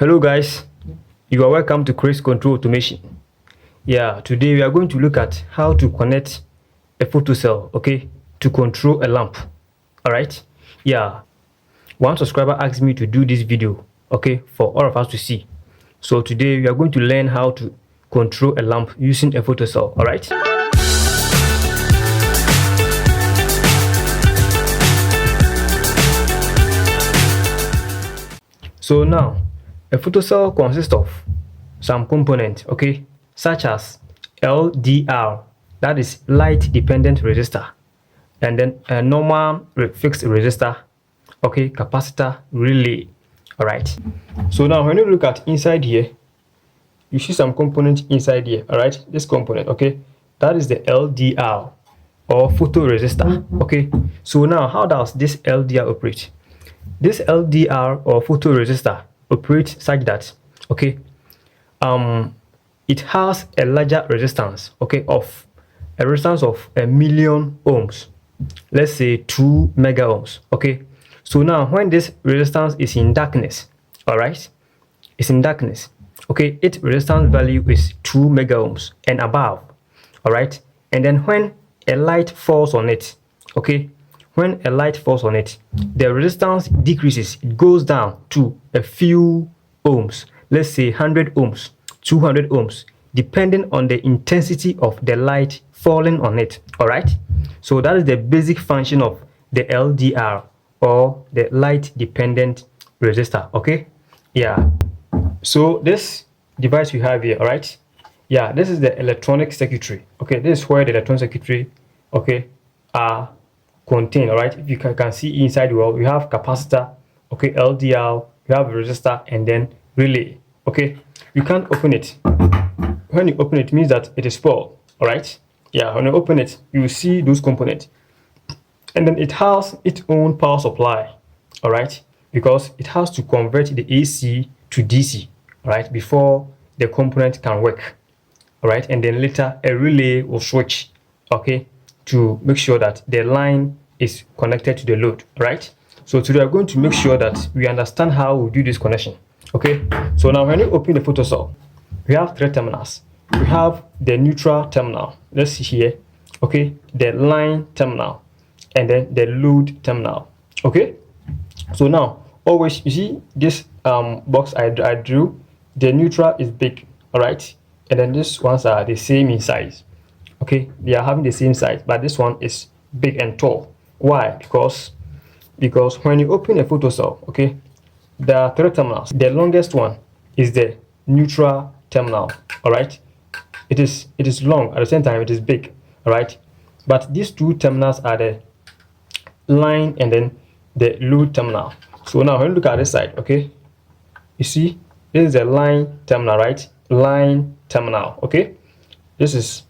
Hello guys, you are welcome to Chris Control Automation. Today we are going to look at how to connect a photocell, okay, to control a lamp. Alright, one subscriber asked me to do this video, okay, for all of us to see. So today we are going to learn how to control a lamp using a photocell. Alright. So now, a photocell consists of some components, okay, such as LDR, that is light dependent resistor, and then a normal fixed resistor, okay, capacitor, relay. All right. So now when you look at inside here, you see some component inside here. All right, this component, okay, that is the LDR or photoresistor. Okay. So now how does this LDR operate? This LDR or photoresistor operates such that, okay, it has a larger resistance, okay, of a resistance of 1,000,000 ohms, let's say 2 mega ohms. Okay, so now when this resistance is in darkness, all right, it's in darkness, okay, its resistance value is 2 mega ohms and above. All right, and then when a light falls on it, okay, when a light falls on it, the resistance decreases. It goes down to a few ohms, let's say 100 ohms, 200 ohms, depending on the intensity of the light falling on it. All right, so that is the basic function of the LDR or the light dependent resistor. Okay, so this device we have here, all right, this is the electronic circuitry. Okay, this is where the electronic circuitry, okay, are contained. All right, if you can see inside the wall, we have capacitor, okay, LDR, you have resistor, and then relay. Okay, you can't open it. When you open it, it means that it is spoiled. All right, when you open it, you will see those components, and then it has its own power supply. All right, because it has to convert the AC to DC, all right, before the component can work. All right, and then later a relay will switch, okay, to make sure that the line is connected to the load. Right, so today we're going to make sure that we understand how we do this connection. Okay, so now when you open the photocell, we have 3 terminals. We have the neutral terminal, let's see here, okay, the line terminal, and then the load terminal. Okay, so now always, you see this box I drew, the neutral is big, all right, and then these ones are the same in size. Okay, they are having the same size, but this one is big and tall. Why? Because when you open a photocell, okay, there are 3 terminals. The longest one is the neutral terminal. All right, it is long, at the same time it is big. All right, but these 2 terminals are the line and then the load terminal. So now when you look at this side, okay, you see this is the line terminal, right? Line terminal. Okay, this is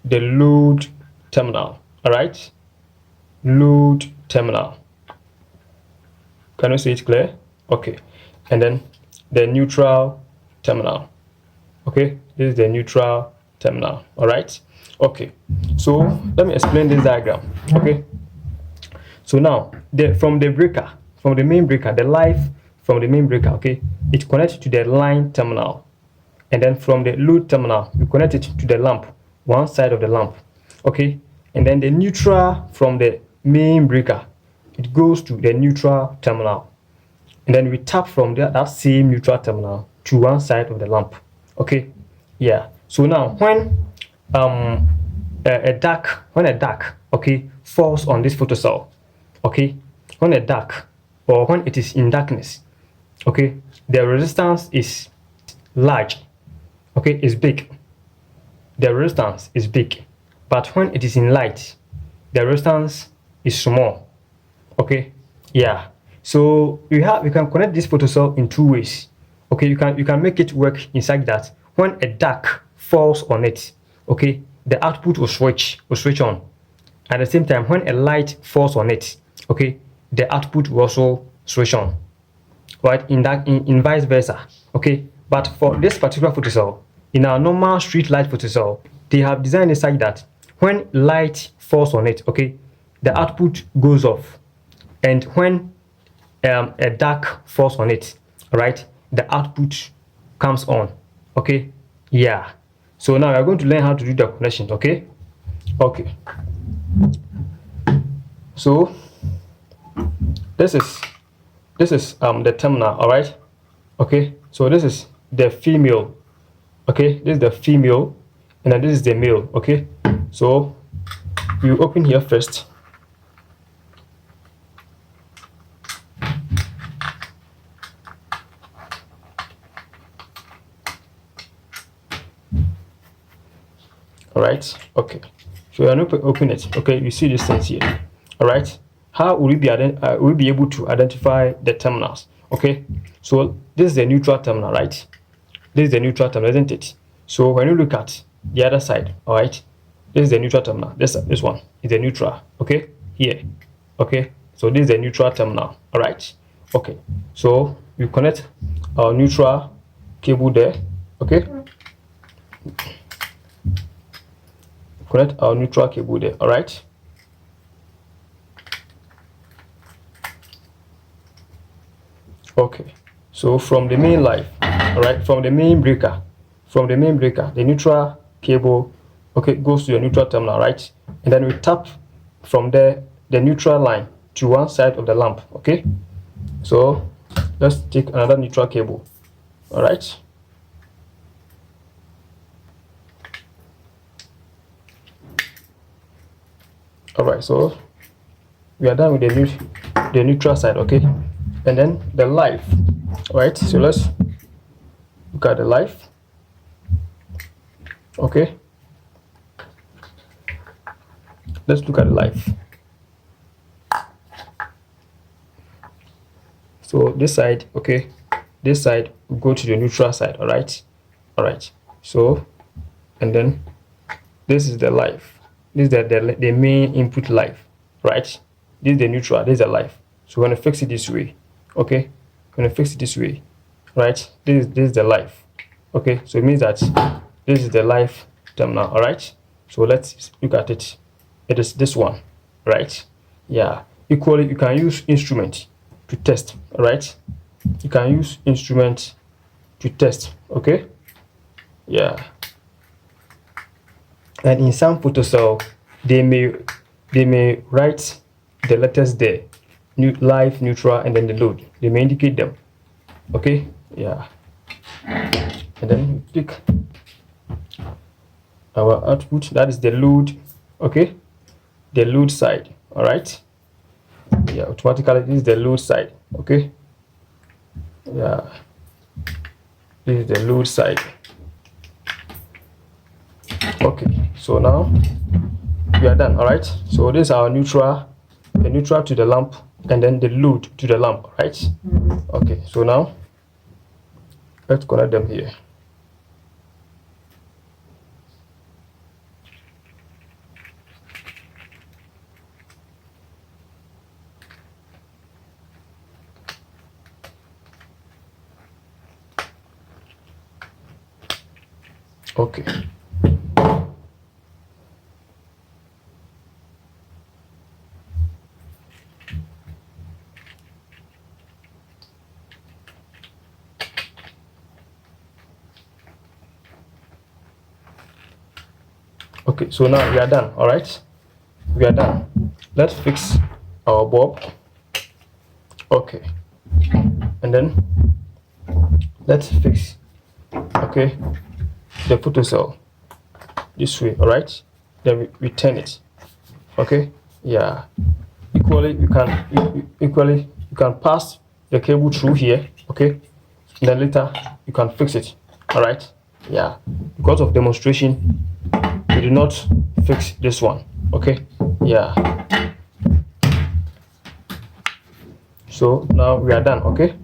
the load terminal. All right, load terminal. Can you see it clear? Okay, and then the neutral terminal. Okay, this is the neutral terminal. All right, okay, so let me explain this diagram. Okay, so now from the main breaker, the live from the main breaker, okay, it connects to the line terminal, and then from the load terminal we connect it to the lamp, one side of the lamp. Okay, and then the neutral from the main breaker, it goes to the neutral terminal, and then we tap from that same neutral terminal to one side of the lamp. Okay, so now when a dark okay falls on this photocell, okay, when a dark or when it is in darkness, okay, the resistance is large, okay, is big, the resistance is big, but when it is in light, the resistance is small. Okay, so we can connect this photocell in 2 ways. Okay, you can make it work inside that when a dark falls on it, okay, the output will switch on. At the same time, when a light falls on it, okay, the output will also switch on, right? In vice versa. Okay, but for this particular photocell, in our normal street light photocell, they have designed it such that when light falls on it, okay, the output goes off, and when a dark falls on it, right, the output comes on. Okay, yeah. So now we are going to learn how to do the connection. Okay, so this is the terminal. All right, okay. So this is the female. Okay, this is the female, and then this is the male. Okay, so you open here first. All right, okay. So you are not open it. Okay, you see this thing here. All right, how will we be able to identify the terminals? Okay, so this is the neutral terminal, right? This is the neutral terminal, isn't it? So when you look at the other side, all right, this is the neutral terminal. This one is the neutral. Okay, here. Okay, so this is the neutral terminal. All right. Okay, so you connect our neutral cable there. Okay. Connect our neutral cable there. All right. Okay, so from the main line, all right, from the main breaker, the neutral cable, okay, goes to your neutral terminal, right? And then we tap from there the neutral line to one side of the lamp. Okay, so let's take another neutral cable. All right. All right, so we are done with the neutral side. Okay, and then the live. All right, so let's look at the live. Okay, let's look at the live. So this side, okay, this side will go to the neutral side. All right, so and then this is the live. This is the main input live, right? This is the neutral, this is the live. So we're going to fix it this way. Okay, we're going to fix it this way, right? This is the live. Okay, so it means that this is the live terminal. All right, so let's look at it. It is this one, right? Yeah, equally you can use instrument to test. All right, you can use instrument to test. Okay, yeah. And in some photocell, they may write the letters there, live, neutral, and then the load. They may indicate them. Okay, yeah. And then we pick our output. That is the load. Okay, the load side. All right. Yeah, automatically this is the load side. Okay. Yeah, this is the load side. Okay, so now we are done. All right, so this is our neutral, the neutral to the lamp, and then the load to the lamp. Right. Okay, so now let's connect them here. Okay. Okay, so now we are done. All right, we are done. Let's fix our bulb. Okay, and then let's fix, okay, the photocell this way. All right, then we turn it. Okay, yeah. Equally you can pass the cable through here. Okay, and then later you can fix it. All right, yeah. Because of demonstration, we do not fix this one. Okay, yeah. So now we are done. Okay,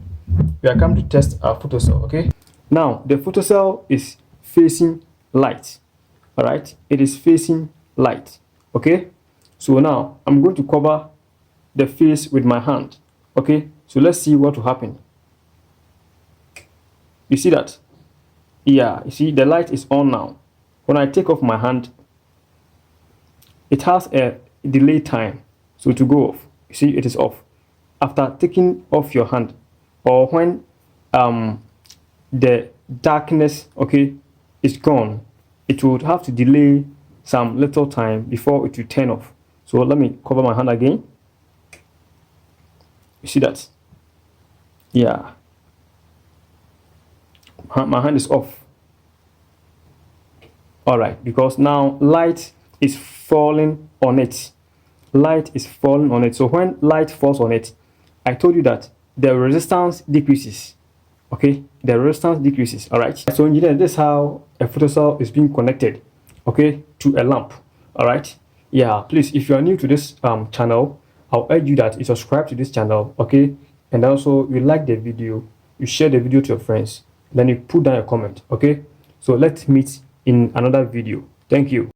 we are come to test our photocell. Okay, now the photocell is facing light. All right, it is facing light. Okay, so now I'm going to cover the face with my hand. Okay, so let's see what will happen. You see that? Yeah, you see the light is on now. When I take off my hand, it has a delay time, so to go off, you see it is off after taking off your hand, or when the darkness, okay, is gone, it would have to delay some little time before it will turn off. So let me cover my hand again. You see that? Yeah, my hand is off. All right, because now light is falling on it. Light is falling on it. So when light falls on it, I told you that the resistance decreases. Okay, the resistance decreases. All right. So engineer, this is how a photocell is being connected, okay, to a lamp. All right. Yeah, please, if you are new to this channel, I'll urge you that you subscribe to this channel, okay, and also you like the video, you share the video to your friends, then you put down a comment, okay. So let's meet in another video. Thank you.